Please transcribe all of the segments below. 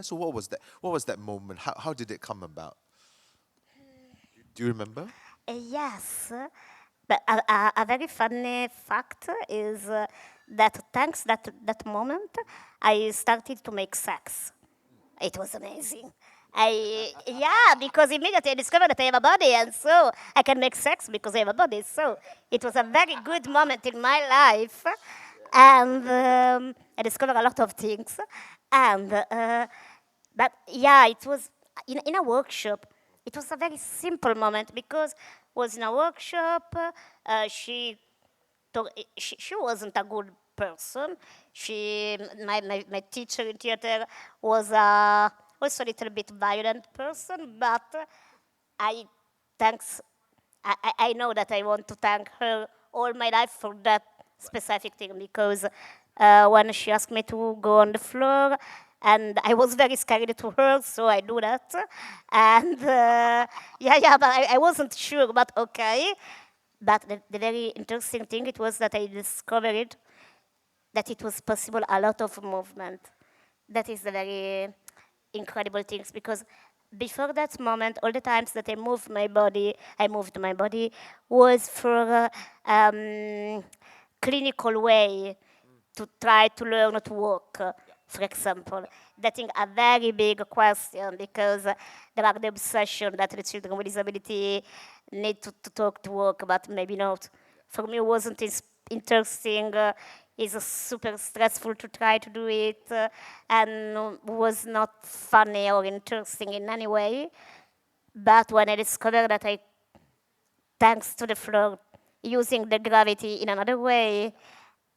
So what was that? What was that moment? How did it come about? Do you remember? Yes, but a very funny fact is that thanks that moment, I started to make sex. It was amazing. Yeah, because immediately I discovered that I have a body, and so I can make sex because I have a body. So it was a very good moment in my life, and I discovered a lot of things. And but yeah, it was in a workshop. It was a very simple moment because was in a workshop. She wasn't a good person. My teacher in theater was also a little bit violent person, but I thanks I know that I want to thank her all my life for that specific thing because when she asked me to go on the floor, and I was very scared to her, so I do that. And yeah, but I wasn't sure, but okay. But the very interesting thing it was that I discovered that it was possible a lot of movement. That is the very incredible things because before that moment, all the times that I moved my body was for clinical way to try to learn to walk, for example. That is a very big question because there are the obsession that the children with disability need to talk to walk, but maybe not. For me, it wasn't interesting. It's super stressful to try to do it, and was not funny or interesting in any way. But when I discovered that I, thanks to the floor, using the gravity in another way,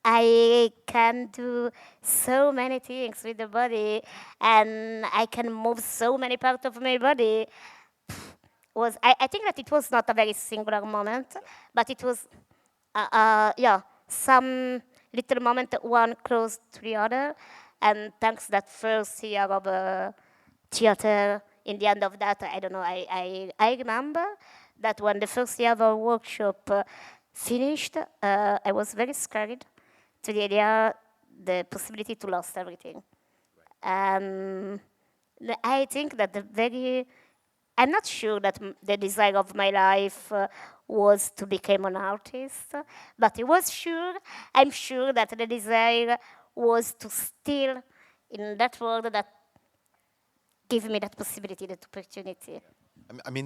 I can do so many things with the body, and I can move so many parts of my body. I think that it was not a very singular moment, but it was yeah, some little moment, one close to the other. And thanks that first year of theater, in the end of that, I don't know, I remember that when the first year of our workshop finished, I was very scared to the idea, the possibility to lose everything. Um, I think that the very I'm not sure that the desire of my life was to become an artist, but it was sure. I'm sure that the desire was to still in that world that give me that possibility, that opportunity.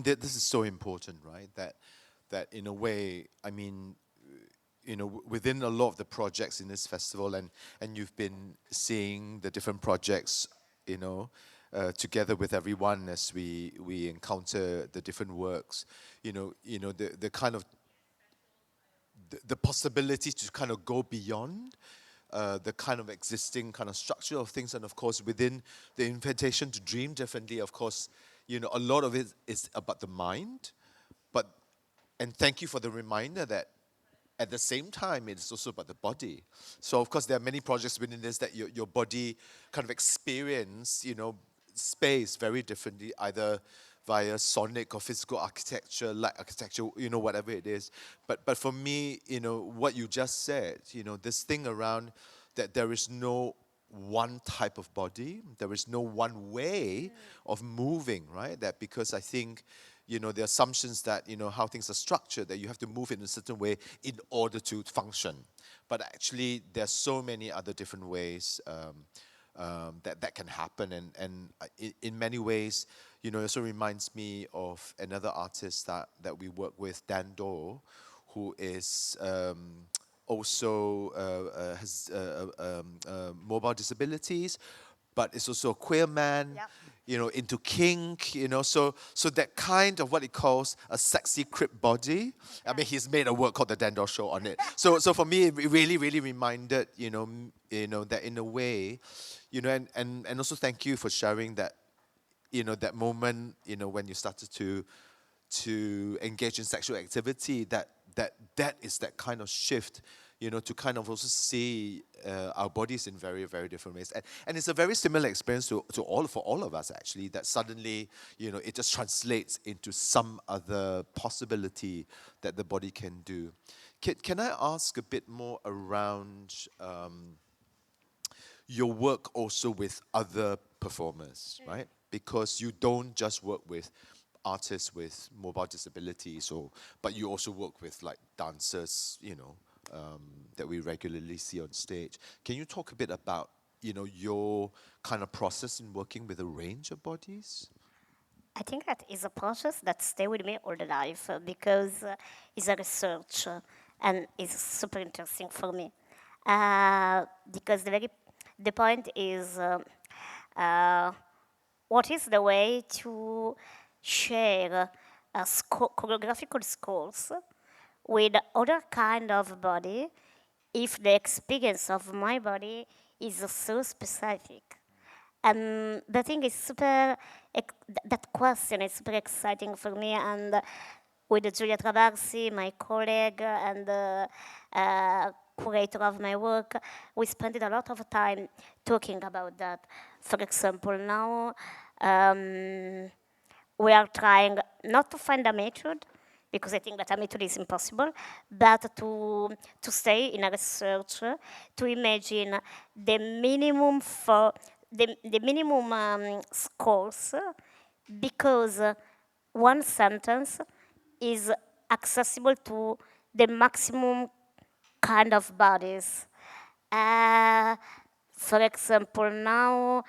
This is so important, right? That in a way, within a lot of the projects in this festival, and you've been seeing the different projects, together with everyone as we encounter the different works, the kind of the possibility to kind of go beyond the kind of existing kind of structure of things, and of course within the invitation to dream differently, of course, a lot of it is about the mind, but and thank you for the reminder that at the same time it's also about the body. So of course there are many projects within this that your body kind of experience, space very differently, either via sonic or physical architecture, light architecture, whatever it is. But for me, what you just said, this thing around that there is no one type of body, there is no one way of moving, right? That because I think, the assumptions that, how things are structured, that you have to move in a certain way in order to function. But actually, there's so many other different ways that can happen. And in many ways, it also reminds me of another artist that we work with, Dan Do, who is also has mobile disabilities, but is also a queer man, Yeah. into kink, so that kind of what he calls a sexy crip body. I mean, he's made a work called the Dandor Show on it. So for me, it really, really reminded, that in a way, and also thank you for sharing that, that moment, when you started to engage in sexual activity, that is that kind of shift, to kind of also see our bodies in very, very different ways. And it's a very similar experience to for all of us, actually, that suddenly, it just translates into some other possibility that the body can do. Can I ask a bit more around your work also with other performers, right? Because you don't just work with artists with mobile disabilities, or but you also work with like dancers, that we regularly see on stage. Can you talk a bit about your kind of process in working with a range of bodies? I think that is a process that stay with me all the life because it's a research and it's super interesting for me. Because the point is uh, what is the way to share choreographical skills with other kind of body if the experience of my body is so specific. And the thing is that question is super exciting for me. And with Giulia Traversi, my colleague and curator of my work, we spent a lot of time talking about that. For example, now we are trying not to find a method, because I think that a method is impossible, but to stay in a research, to imagine the minimum for the minimum scores, because one sentence is accessible to the maximum kind of bodies. Uh, for example, now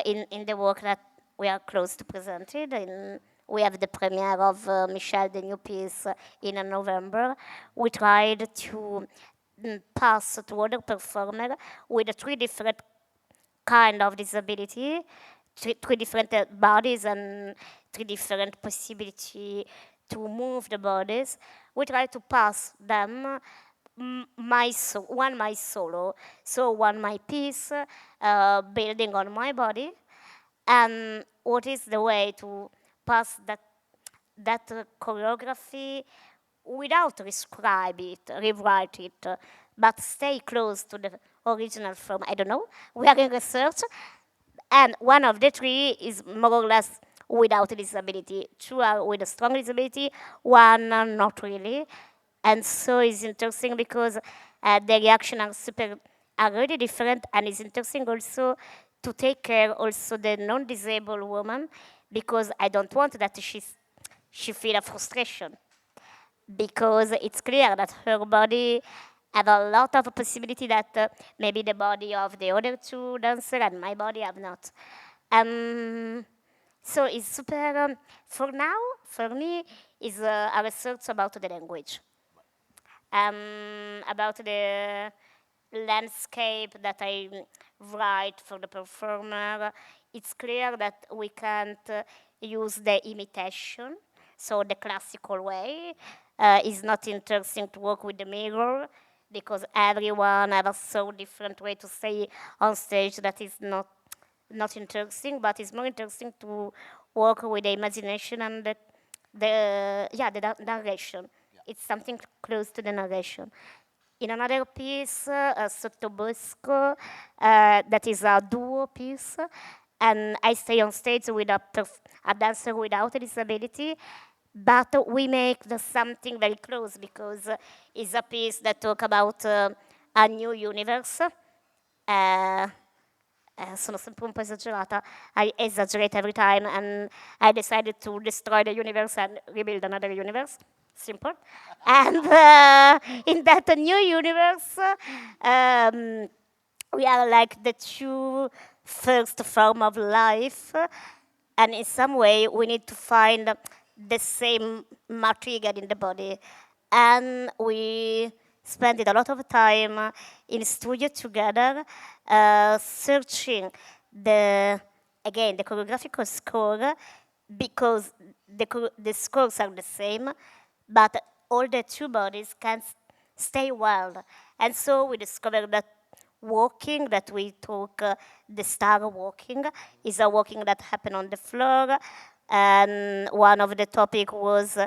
in the work that we are close to presented, we have the premiere of Michel, the new piece, in November. We tried to pass to other performers with three different kind of disability, three different bodies and three different possibility to move the bodies. We try to pass them one my solo, so one my piece, building on my body, and what is the way to pass that choreography without describe it, rewrite it, but stay close to the original form. I don't know. We are in research, and one of the three is more or less without disability. Two are with a strong disability, one not really. And so it's interesting because the reaction are really different, and it's interesting also to take care also the non-disabled woman, because I don't want that she feel a frustration, because it's clear that her body have a lot of possibility that maybe the body of the other two dancers and my body have not. So it's super, for now, for me, is a research about the language, about the landscape that I write for the performer. It's clear that we can't use the imitation, so the classical way. Is not interesting to work with the mirror, because everyone has a so different way to say on stage that is not interesting, but it's more interesting to work with the imagination and the narration. It's something close to the narration. In another piece, Sottobosco, that is a duo piece, and I stay on stage with a dancer without a disability, but we make something very close, because it's a piece that talk about a new universe. Uh, sono sempre un po' esagerata. I exaggerate every time, and I decided to destroy the universe and rebuild another universe. Simple. And in that new universe, um, we are like the two first form of life, and in some way we need to find the same material in the body, and we spent a lot of time in studio together, searching the again the choreographical score, because the scores are the same, but all the two bodies can stay well. And so we discovered that walking that we took, the star walking, is a walking that happened on the floor. And one of the topic was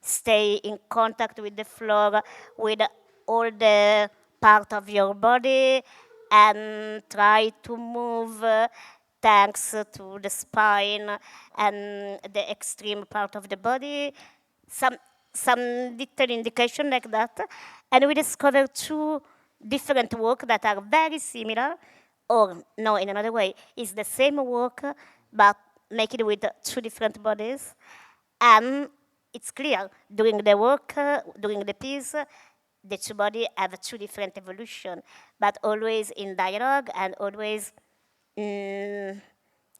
stay in contact with the floor with all the part of your body, and try to move thanks to the spine and the extreme part of the body. Some some little indication like that, and we discovered two different work that are very similar, or no, in another way, it's the same work, but make it with two different bodies. And it's clear during the work, during the piece, the two bodies have two different evolution, but always in dialogue and always, mm,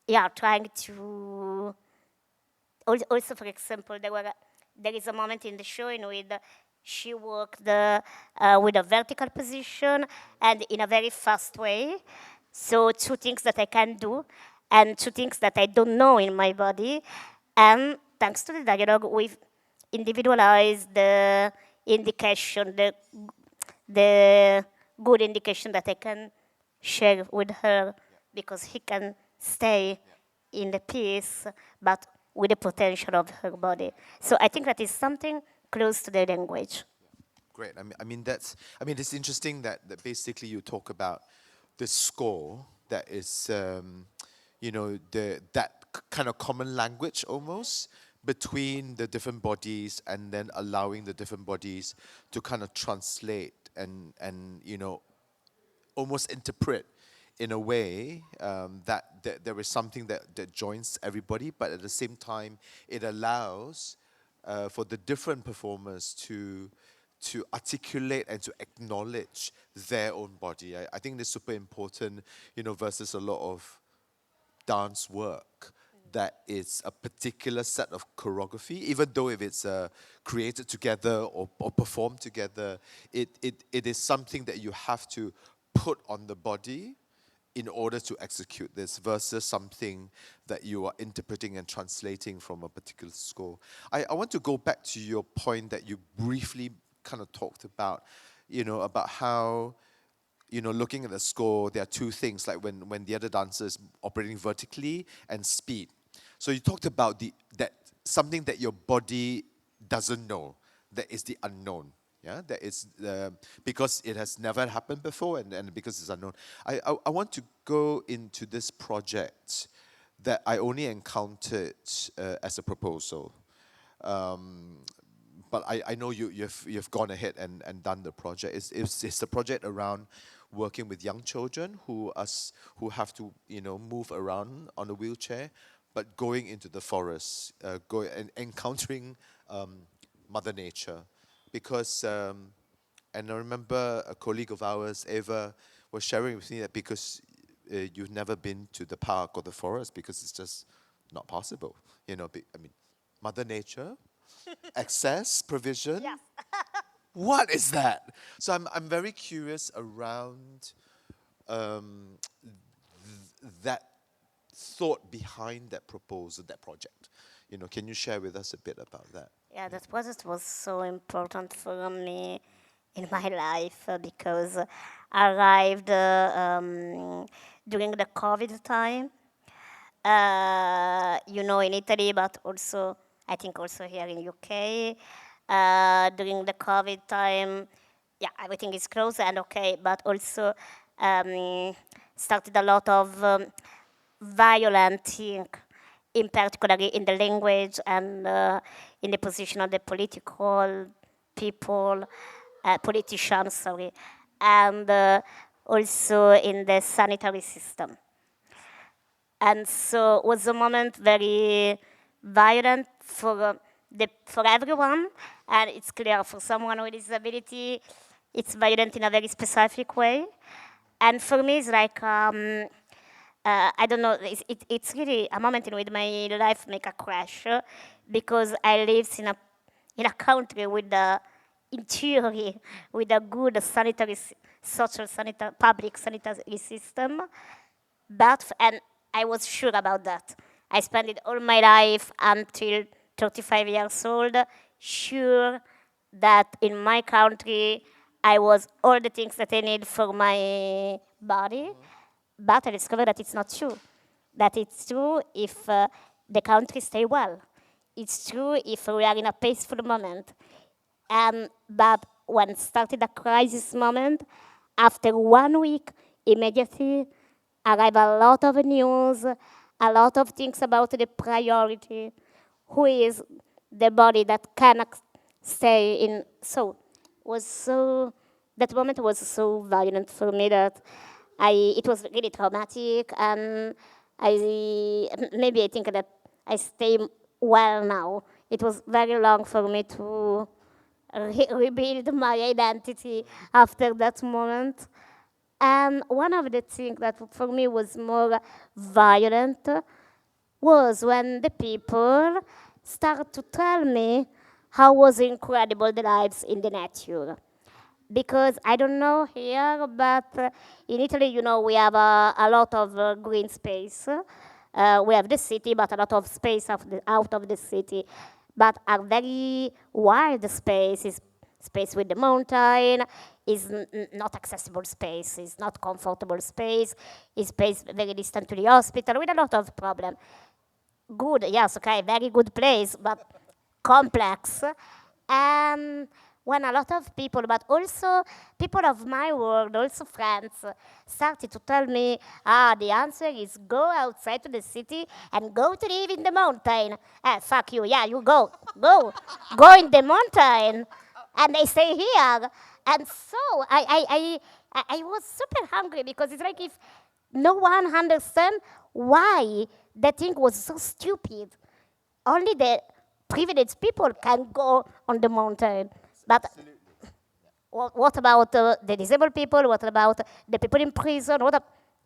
yeah, trying to. Also, for example, there is a moment in the show in which she worked with a vertical position and in a very fast way. So two things that I can do and two things that I don't know in my body. And thanks to the dialogue, we've individualized the indication, the good indication that I can share with her because he can stay in the peace, but with the potential of her body. So I think that is something close to the language. Great. It's interesting that basically you talk about the score that is, that kind of common language almost between the different bodies, and then allowing the different bodies to kind of translate and almost interpret in a way that there is something that joins everybody, but at the same time, it allows for the different performers to articulate and to acknowledge their own body. I think this is super important, versus a lot of dance work that is a particular set of choreography, even though if it's created together or performed together, it is something that you have to put on the body in order to execute this, versus something that you are interpreting and translating from a particular score. I want to go back to your point that you briefly kind of talked about, about how, looking at the score, there are two things, like when the other dancer is operating vertically and speed. So you talked about that something that your body doesn't know, that is the unknown. Yeah, that is because it has never happened before, and because it's unknown. I want to go into this project that I only encountered as a proposal. But I know you've gone ahead and done the project. It's a project around working with young children who have to move around on a wheelchair, but going into the forest, going and encountering Mother Nature, because and I remember a colleague of ours, Eva, was sharing with me that because you've never been to the park or the forest because it's just not possible. I mean, Mother Nature, access, provision. Yes. What is that? So I'm very curious around that thought behind that proposal, that project. Can you share with us a bit about that? Yeah, that process was so important for me in my life because I arrived during the COVID time, in Italy, but also I think also here in UK. During the COVID time, yeah, everything is closed and okay, but also um, started a lot of violent thing, in particularly in the language and in the position of the political people, politicians, sorry, and also in the sanitary system. And so it was a moment very violent for everyone, and it's clear for someone with disability, it's violent in a very specific way. And for me, it's like I don't know. It's really a moment in which my life make a crash because I live in a country with in theory, with a good social sanitary, public sanitary system, and I was sure about that. I spent it all my life until 35 years old, sure that in my country I was all the things that I need for my body, but I discovered that it's not true. That it's true if the country stay well. It's true if we are in a peaceful moment. But when started a crisis moment, after 1 week, immediately arrive a lot of news, a lot of things about the priority, who is the body that cannot stay in. So was so that moment was so violent for me that it was really traumatic, and maybe I think that I stay well now. It was very long for me to rebuild my identity after that moment. And one of the things that for me was more violent was when the people start to tell me how was incredible the lives in the nature. Because I don't know here, but in Italy, we have a lot of green space. We have the city, but a lot of space out of the city. But a very wild space is space with the mountain, is not accessible space, is not comfortable space, is space very distant to the hospital with a lot of problem. Good, yes, okay, very good place, but complex. And when a lot of people, but also people of my world, also friends, started to tell me, the answer is go outside to the city and go to live in the mountain. Fuck you, yeah, you go in the mountain, and they stay here. And so I was super hungry because it's like if no one understand why that thing was so stupid. Only the privileged people can go on the mountain. But what about the disabled people? What about the people in prison?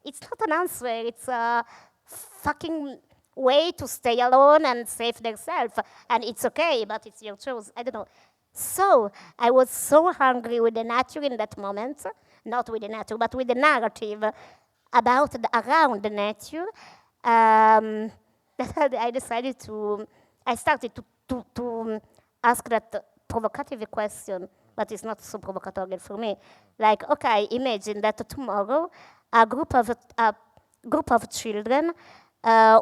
It's not an answer. It's a fucking way to stay alone and save themselves. And it's okay, but it's your choice. I don't know. So I was so hungry with the nature in that moment, not with the nature, but with the narrative about around the nature, that I decided to, I started to ask that provocative question, but it's not so provocative for me. Like, okay, imagine that tomorrow a group of children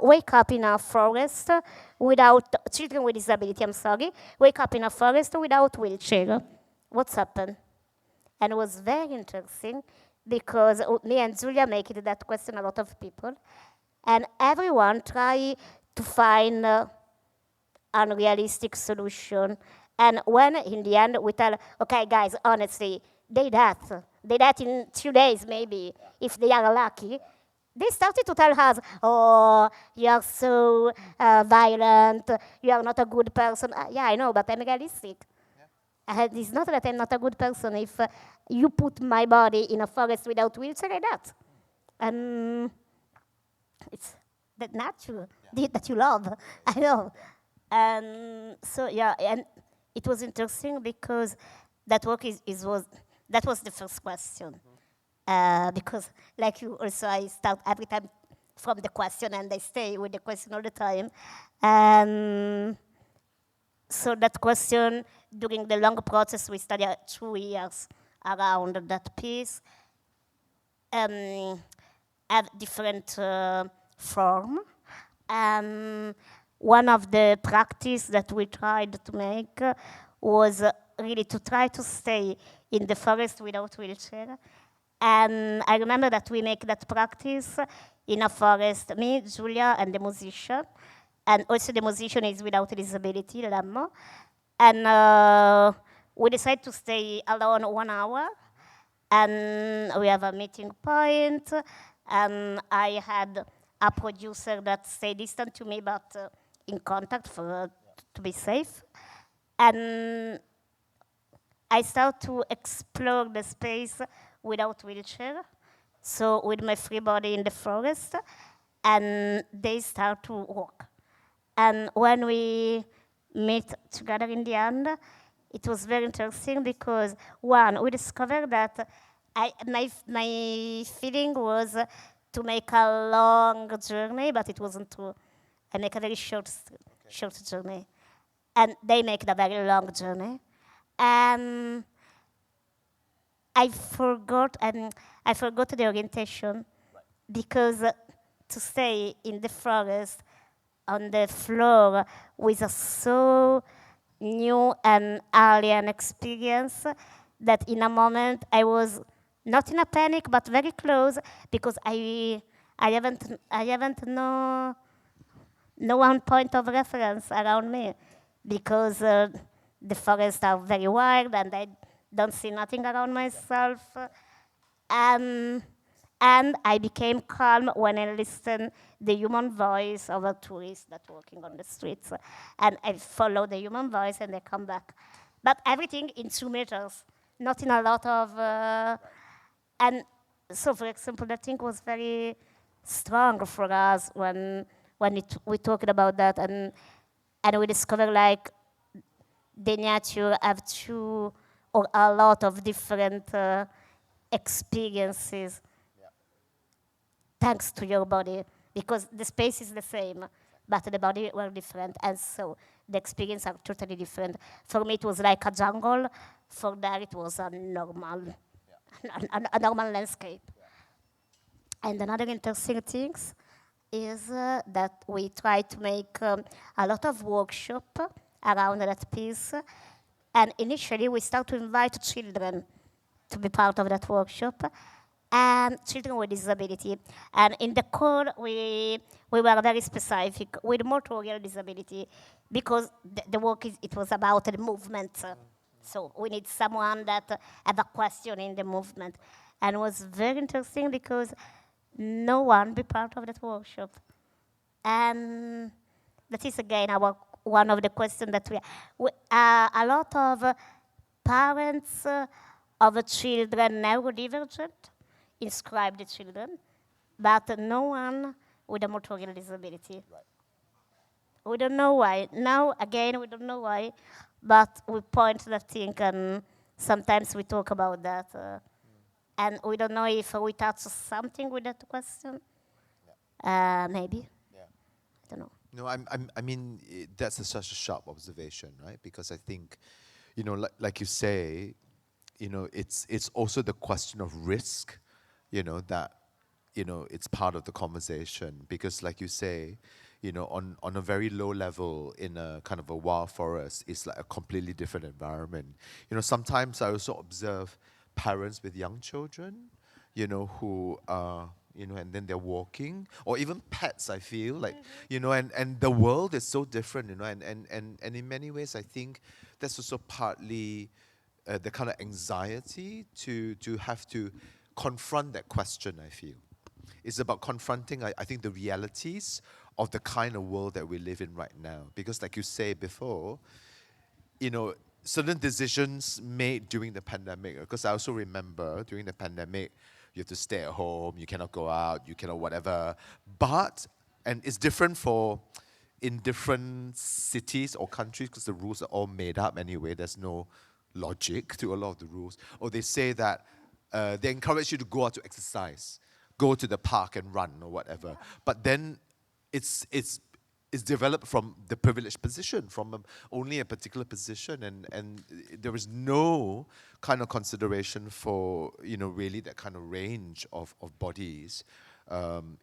wake up in a forest without, children with disability, I'm sorry, wake up in a forest without wheelchair. What's happened? And it was very interesting because me and Julia make it that question a lot of people, and everyone try to find unrealistic solution. And when in the end we tell, okay, guys, honestly, they that in 2 days maybe, if they are lucky. They started to tell us, oh, you are so violent, you are not a good person. Yeah, I know, but I'm realistic. And it's not that I'm not a good person if you put my body in a forest without wheelchair like that. And it's that natural that you love. I know. And so yeah, and it was interesting because that work was that was the first question. Because like you also I start every time from the question and I stay with the question all the time. And so that question, during the long process, we studied 2 years around that piece, um, have different form. And one of the practice that we tried to make was really to try to stay in the forest without wheelchair. And I remember that we make that practice in a forest, me, Julia, and the musician. And also the musician is without disability, Lemmo. And we decided to stay alone 1 hour. And we have a meeting point. And I had a producer that stayed distant to me, but in contact to be safe. And I start to explore the space without wheelchair, so with my free body in the forest, and they start to walk. And when we meet together in the end, it was very interesting because one, we discovered that my feeling was to make a long journey, but it wasn't true. I make a very short journey, and they make a very long journey. And I forgot the orientation because to stay in the forest on the floor with a so new and alien experience that in a moment I was not in a panic but very close because I haven't no one point of reference around me because the forests are very wild and I don't see nothing around myself. Um, And I became calm when I listened the human voice of a tourist that walking on the streets. And I follow the human voice and they come back. But everything in 2 meters, not in a lot of, and so for example, that thing was very strong for us when we talked about that, and we discovered like the nature have two or a lot of different experiences thanks to your body, because the space is the same, but the body were different, and so the experience are totally different. For me, it was like a jungle. For there, it was a normal, a normal landscape. And another interesting thing is that we try to make a lot of workshop around that piece. And initially, we start to invite children to be part of that workshop, and children with disability. And in the core, we were very specific with motor disability, because the work it was about the movement. So we need someone that have a question in the movement. And it was very interesting because no one be part of that workshop. And that is again our one of the questions that we a lot of parents of children neurodivergent inscribe the children, but no one with a motor disability. We don't know why. Now, again, we don't know why, but we point that thing, and sometimes we talk about that. And we don't know if we touch something with that question. Maybe. I don't know. No, I mean, that's such a sharp observation, right? Because I think, like you say, it's also the question of risk, that, it's part of the conversation. Because like you say, on a very low level in a kind of a wild forest, it's like a completely different environment. Sometimes I also observe parents with young children, who are, and then they're walking, or even pets, I feel like, and the world is so different, and in many ways, I think that's also partly the kind of anxiety to have to confront that question, I feel. It's about confronting, I think, the realities of the kind of world that we live in right now. Because like you say before, certain decisions made during the pandemic, because I also remember during the pandemic, you have to stay at home, you cannot go out, you cannot whatever. But, and it's different for in different cities or countries because the rules are all made up anyway. There's no logic to a lot of the rules. Or they say that they encourage you to go out to exercise, go to the park and run or whatever. But then it's developed from the privileged position, from only a particular position, and there is no kind of consideration for really that kind of range of bodies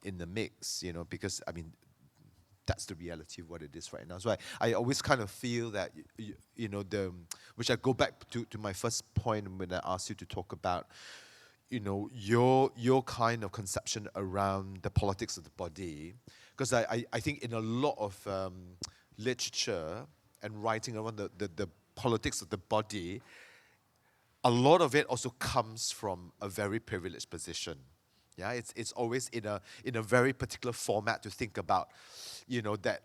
in the mix, because I mean that's the reality of what it is right now. So I always kind of feel that which I go back to my first point when I asked you to talk about your kind of conception around the politics of the body, because I think in a lot of literature and writing around the politics of the body, a lot of it also comes from a very privileged position. Yeah, it's always in a very particular format to think about, that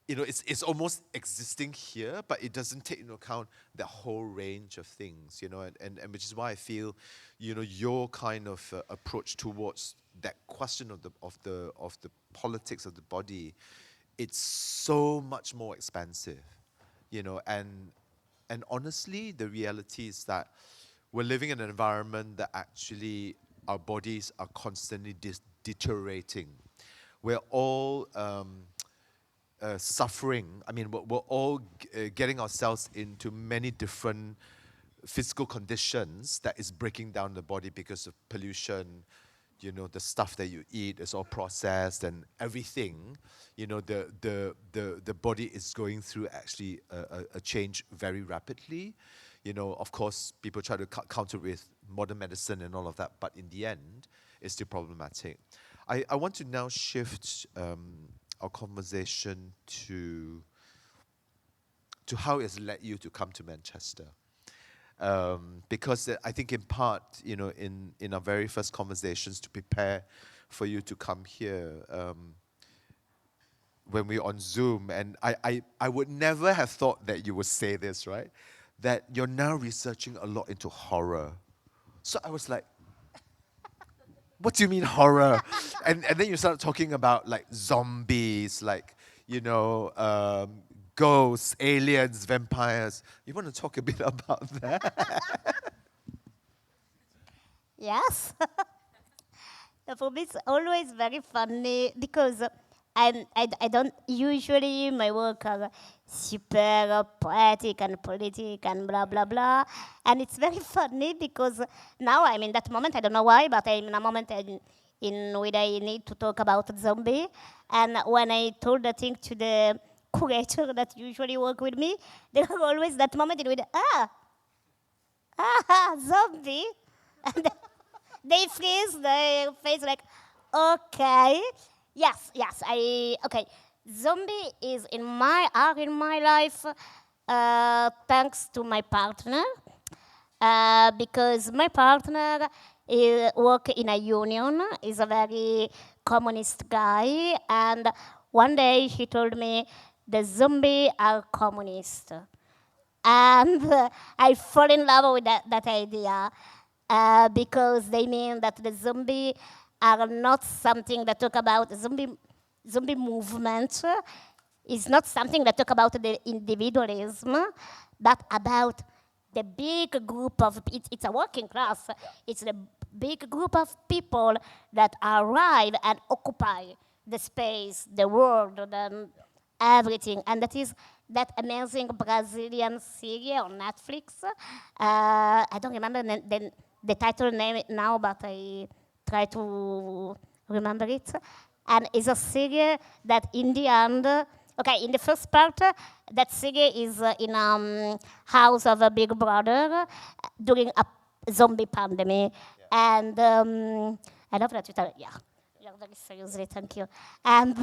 it's almost existing here, but it doesn't take into account the whole range of things, and which is why I feel, your kind of approach towards that question of the politics of the body, it's so much more expansive, and honestly, the reality is that we're living in an environment that actually our bodies are constantly deteriorating. We're all suffering. I mean, we're all getting ourselves into many different physical conditions that is breaking down the body because of pollution. The stuff that you eat is all processed and everything. The body is going through actually a change very rapidly. Of course, people try to counter with modern medicine and all of that, but in the end, it's still problematic. I want to now shift our conversation to how it's led you to come to Manchester. because I think in part, in our very first conversations to prepare for you to come here, when we were on Zoom, and I would never have thought that you would say this, right? That you're now researching a lot into horror. So I was like, what do you mean horror? And then you start talking about like zombies, like, ghosts, aliens, vampires. You want to talk a bit about that? Yes. For me, it's always very funny because I don't usually my work are super poetic and politic and blah blah blah, and it's very funny because now I'm in that moment. I don't know why, but I'm in a moment in which I need to talk about zombie, and when I told the thing to the curator that usually work with me, there are always that moment in which zombie, and they freeze their face like, okay, yes, okay. Zombie is in my are in my life, thanks to my partner, because my partner work in a union, is a very communist guy, and one day he told me the zombie are communist, and I fall in love with that idea, because they mean that the zombie are not something that talk about zombie movement is not something that talk about the individualism, but about the big group of it's a working class. It's the big group of people that arrive and occupy the space, the world, everything. And that is that amazing Brazilian series on Netflix. I don't remember the title name now, but I try to remember it. And it's a series that in the end, okay, in the first part, that series is in a house of a big brother during a zombie pandemic. Yeah. And I love that you tell, yeah, you're very seriously, thank you. And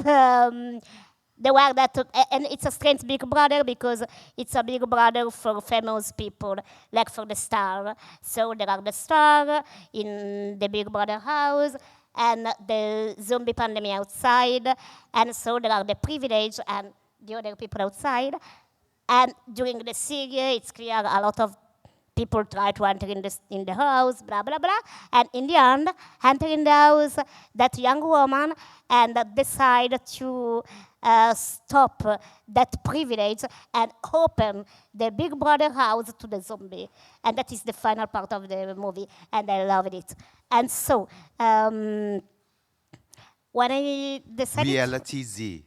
the work that, and it's a strange big brother because it's a big brother for famous people, like for the star. So there are the star in the big brother house, and the zombie pandemic outside, and so there are the privileged and the other people outside. And during the series, it's clear a lot of people try to enter in the house, blah, blah, blah. And in the end, enter in the house, that young woman, and decide to stop that privilege and open the Big Brother house to the zombie. And that is the final part of the movie, and I loved it. And so, when I decided... Reality Z.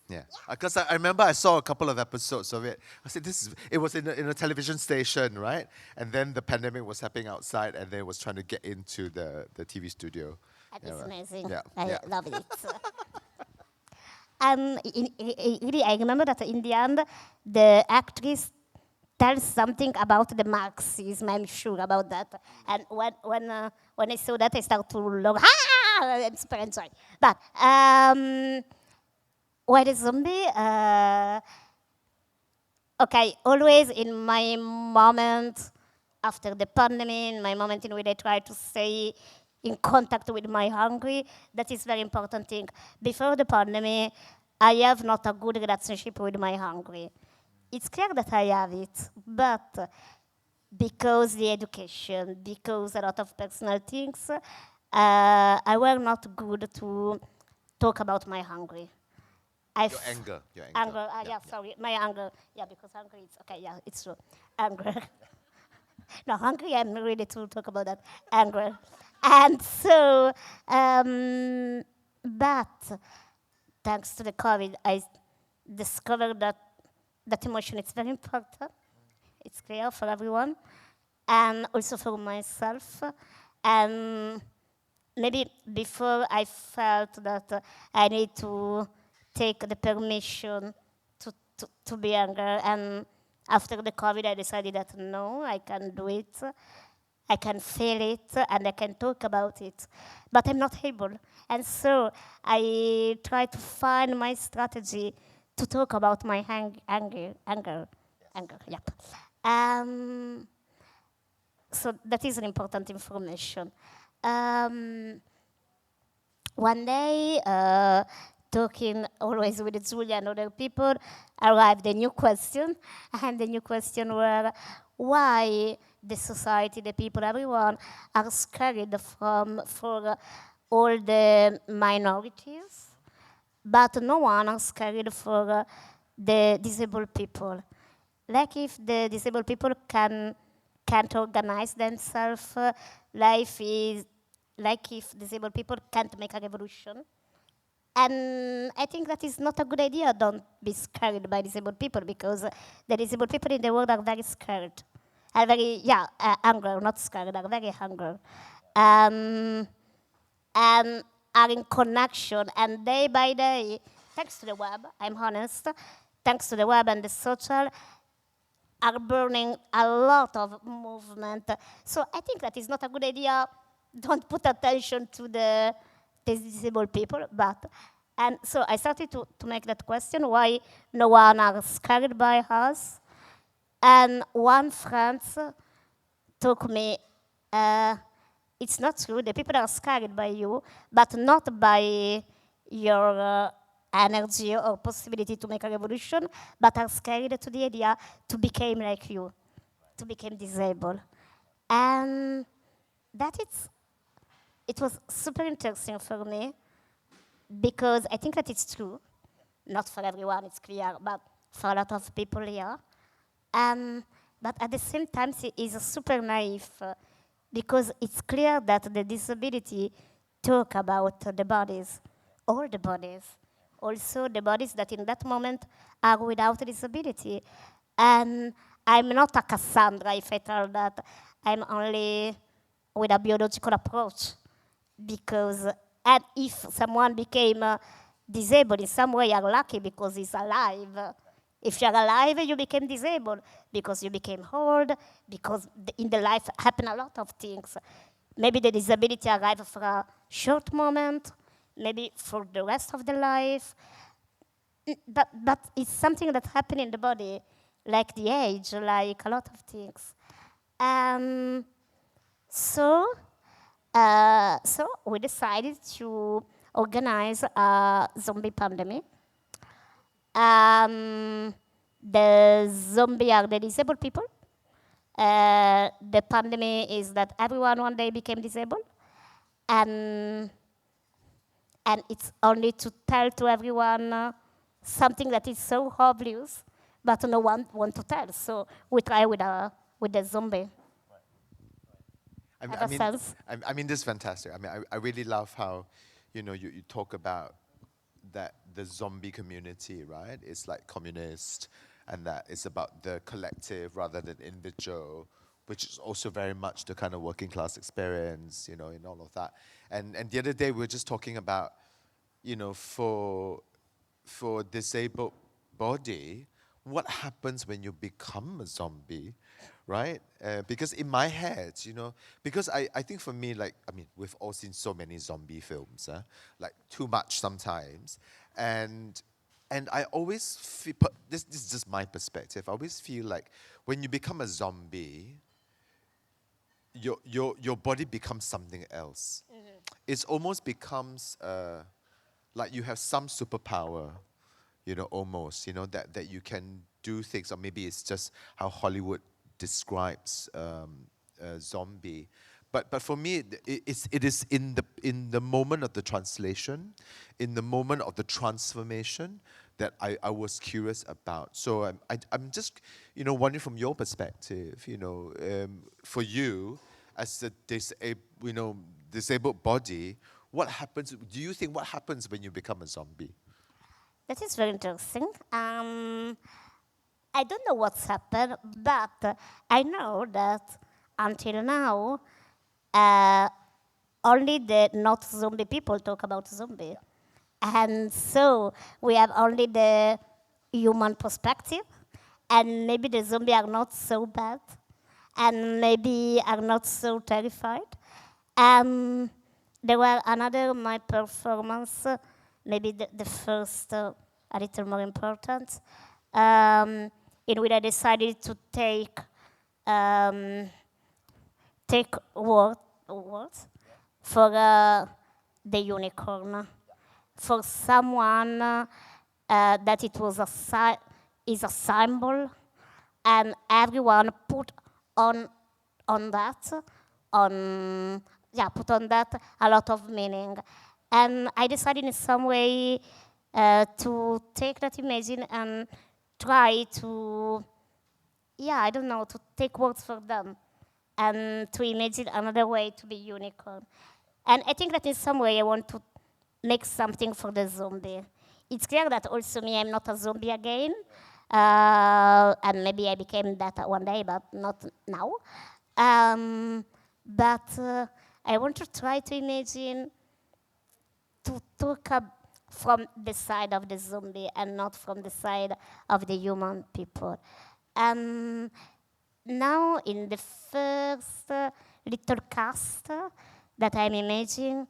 Yeah, because I remember I saw a couple of episodes of it. I said, it was in a television station, right? And then the pandemic was happening outside, and they was trying to get into the TV studio. It's amazing. Yeah, I love it. And really, I remember that in the end, the actress tells something about the Marxism. I'm sure about that. And when I saw that, I started to love. I'm super enjoying. But why the zombie? Okay, always in my moment after the pandemic, in my moment in which I try to stay in contact with my hungry, that is very important thing. Before the pandemic, I have not a good relationship with my hungry. It's clear that I have it, but because the education, because a lot of personal things, I were not good to talk about my hungry. Your anger. Anger, yeah, sorry, my anger. Yeah, because anger is, okay, yeah, it's true. Anger. No, hungry, I'm ready to talk about that. Anger. And so, but thanks to the COVID, I discovered that that emotion is very important. It's clear for everyone, and also for myself. And maybe before I felt that I need to take the permission to be younger. And after the COVID, I decided that no, I can do it. I can feel it and I can talk about it, but I'm not able. And so I try to find my strategy to talk about my anger. Yep. Um, so that is an important information. Um, One day, talking always with Julia and other people, arrived a new question, and the new question were why the society, the people, everyone are scared from for all the minorities, but no one is scared for the disabled people. Like if the disabled people can't organize themselves, life is like if disabled people can't make a revolution. And I think that is not a good idea. Don't be scared by disabled people because the disabled people in the world are very scared. Are very, yeah, hungry, not scared, are very hungry. Um, and are in connection. And day by day, thanks to the web, I'm honest, thanks to the web and the social, are burning a lot of movement. So I think that is not a good idea. Don't put attention to the disabled people, but and so I started to make that question: why no one are scared by us? And one friend told me, it's not true. The people are scared by you, but not by your energy or possibility to make a revolution, but are scared to the idea to become like you, to become disabled. And that it was super interesting for me because I think that it's true. Not for everyone, it's clear, but for a lot of people here. But at the same time, it is super naive because it's clear that the disability talk about the bodies, all the bodies, also the bodies that in that moment are without disability. And I'm not a Cassandra if I tell that I'm only with a biological approach because and if someone became disabled in some way, you're lucky because he's alive. If you're alive, you became disabled because you became old, because in the life happen a lot of things. Maybe the disability arrived for a short moment, maybe for the rest of the life. But it's something that happened in the body, like the age, like a lot of things. Um, so, so we decided to organize a zombie pandemic. Um, the zombie are the disabled people. The pandemic is that everyone one day became disabled, and and it's only to tell to everyone something that is so obvious, but no one want to tell. So we try with the zombie. I mean, Have a sense? I mean, this is fantastic. I mean, I really love how, you talk about that the zombie community, right? It's like communist, and that it's about the collective rather than individual, which is also very much the kind of working class experience, in all of that. And the other day we were just talking about, for disabled body, what happens when you become a zombie, right? Because in my head, because I think for me, like, I mean, we've all seen so many zombie films, like too much sometimes, and I always feel, this is just my perspective. I always feel like when you become a zombie, your body becomes something else. It almost becomes like you have some superpower, almost, that you can do things, or maybe it's just how Hollywood describes a zombie. But for me, it is in the moment of the translation, in the moment of the transformation that I was curious about. So I'm just wondering from your perspective, for you as a disabled body, what happens? Do you think what happens when you become a zombie? That is very interesting. I don't know what's happened, but I know that until now, uh, only the not zombie people talk about zombie. And so we have only the human perspective, and maybe the zombie are not so bad, and maybe are not so terrified. And there were another my performance, maybe the first a little more important, um, in which I decided to take um, take words for the unicorn. For someone that it was is a symbol, and everyone put on on that on put on that a lot of meaning. And I decided in some way to take that image and try to, I don't know, to take words for them and to imagine another way to be unicorn. And I think that in some way I want to make something for the zombie. It's clear that also me, I'm not a zombie again. And maybe I became that one day, but not now. But I want to try to imagine to talk from the side of the zombie and not from the side of the human people. And now in the first little cast that I'm imagining,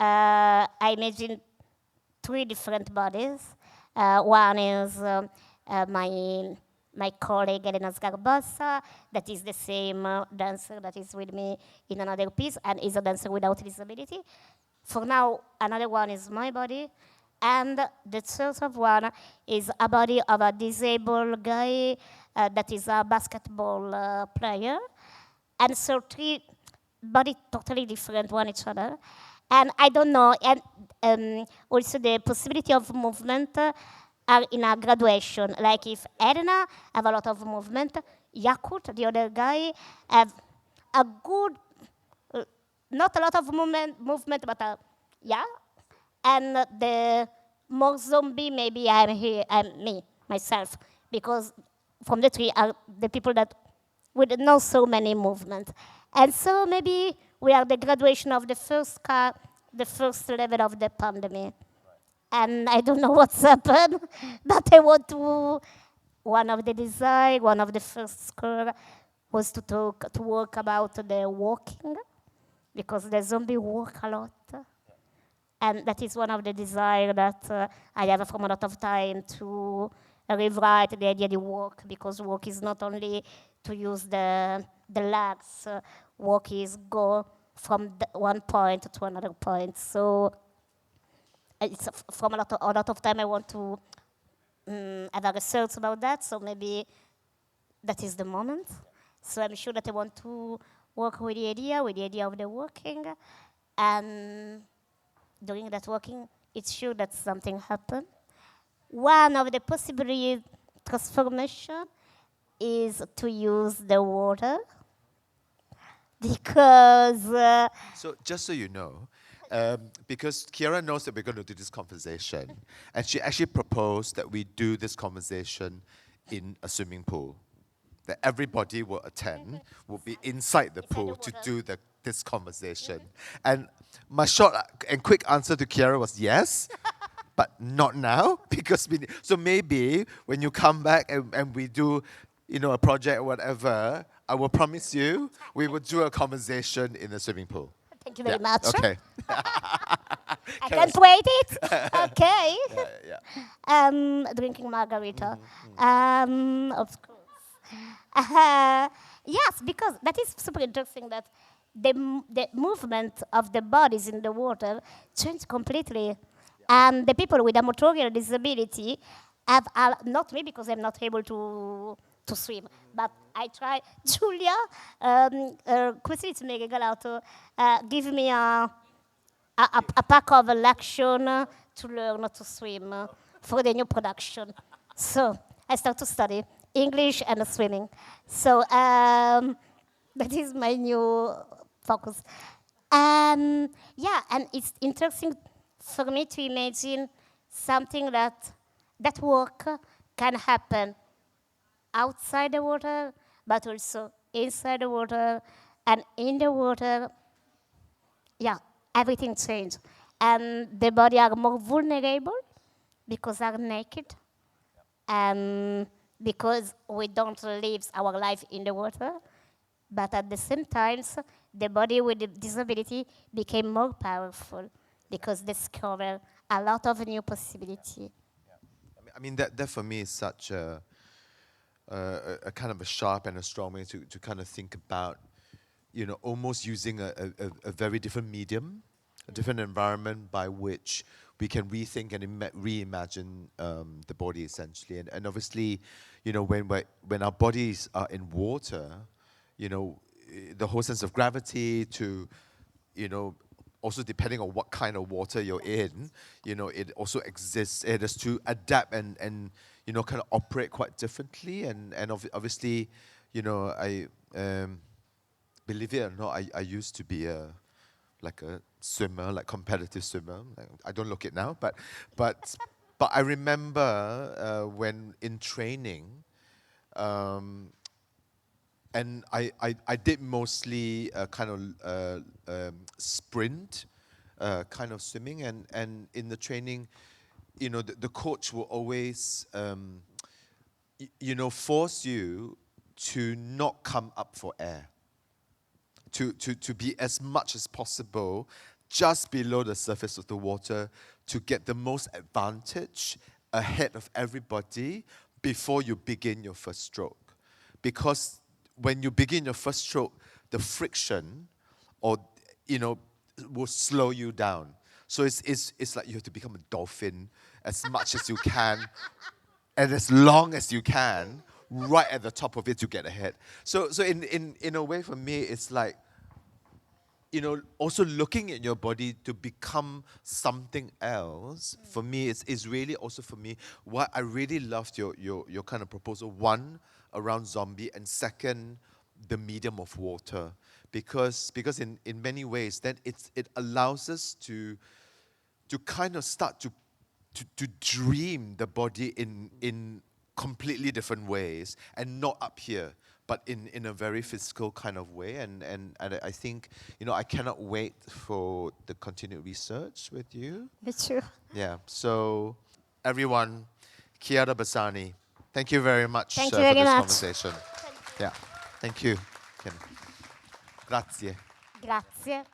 I imagine three different bodies. One is my colleague Elena Sgarbosa, that is the same dancer that is with me in another piece and is a dancer without disability. For now, another one is my body, and the third of one is a body of a disabled guy that is a basketball player. And so three body totally different one each other. And I don't know, and also the possibility of movement are in a graduation. Like if Edna have a lot of movement, Yakut, the other guy, have a good, uh, not a lot of movement, but yeah. And the more zombie, maybe I'm here, I'm me, myself, because from the three are the people that with not so many movements. And so maybe we are the graduation of the the first level of the pandemic. And I don't know what's happened, but I want to. One of the design, one of the first school was to work about the walking, because the zombie walk a lot. And that is one of the desires that I have from a lot of time to rewrite the idea of work, because work is not only to use the legs, work is go from one point to another point. So it's from a lot of time I want to have a research about that. So maybe that is the moment. So I'm sure that I want to work with the idea of the working, and during that working, it's sure that something happened. One of the possible transformation is to use the water, because So just so you know, because Kiara knows that we're going to do this conversation, and she actually proposed that we do this conversation in a swimming pool. That everybody will attend, will be inside the inside the pool to water. do this conversation. And my short and quick answer to Kiara was yes, but not now because so maybe when you come back and we do, a project or whatever, I will promise you we will do a conversation in the swimming pool. Thank you Yeah. very much. Okay. I can't wait it. Okay. Yeah. Drinking margarita. Of course. Yes, because that is super interesting that the movement of the bodies in the water changed completely. And the people with a motoric disability have, not me because I'm not able to swim, but I try. Giulia, questo mi ha regalato, give me a pack of lection to learn to swim for the new production. So I start to study English and swimming. So that is my new focus. And it's interesting for me to imagine something that work can happen outside the water, but also inside the water, and in the water, everything changed. And the body are more vulnerable because are naked, and because we don't live our life in the water. But at the same time, the body with the disability became more powerful because discovered a lot of new possibility. I mean that for me is such a kind of a sharp and a strong way to kind of think about almost using a very different medium, a different environment by which we can rethink and reimagine the body essentially. And obviously, when our bodies are in water, the whole sense of gravity to, also depending on what kind of water you're in, it also exists. It has to adapt and kind of operate quite differently. And obviously, I believe it or not, I used to be like a swimmer, like competitive swimmer. I don't look it now, but but I remember when in training, um, and I did mostly kind of sprint kind of swimming, and in the training, the coach will always force you to not come up for air, to be as much as possible just below the surface of the water to get the most advantage ahead of everybody before you begin your first stroke. Because when you begin your first stroke, the friction or will slow you down. So it's like you have to become a dolphin as much as you can and as long as you can, right at the top of it to get ahead. So in a way for me, it's like, also looking at your body to become something else, for me, is really also for me what I really loved your kind of proposal. One, around zombie, and second, the medium of water. Because in many ways, then it allows us to kind of start to dream the body in completely different ways, and not up here, but in a very physical kind of way. And I think, I cannot wait for the continued research with you. Me too. Yeah. So everyone, Chiara Bersani, thank you very much Thank you for very this much. conversation. Yeah. Thank you. Ken. Grazie. Grazie.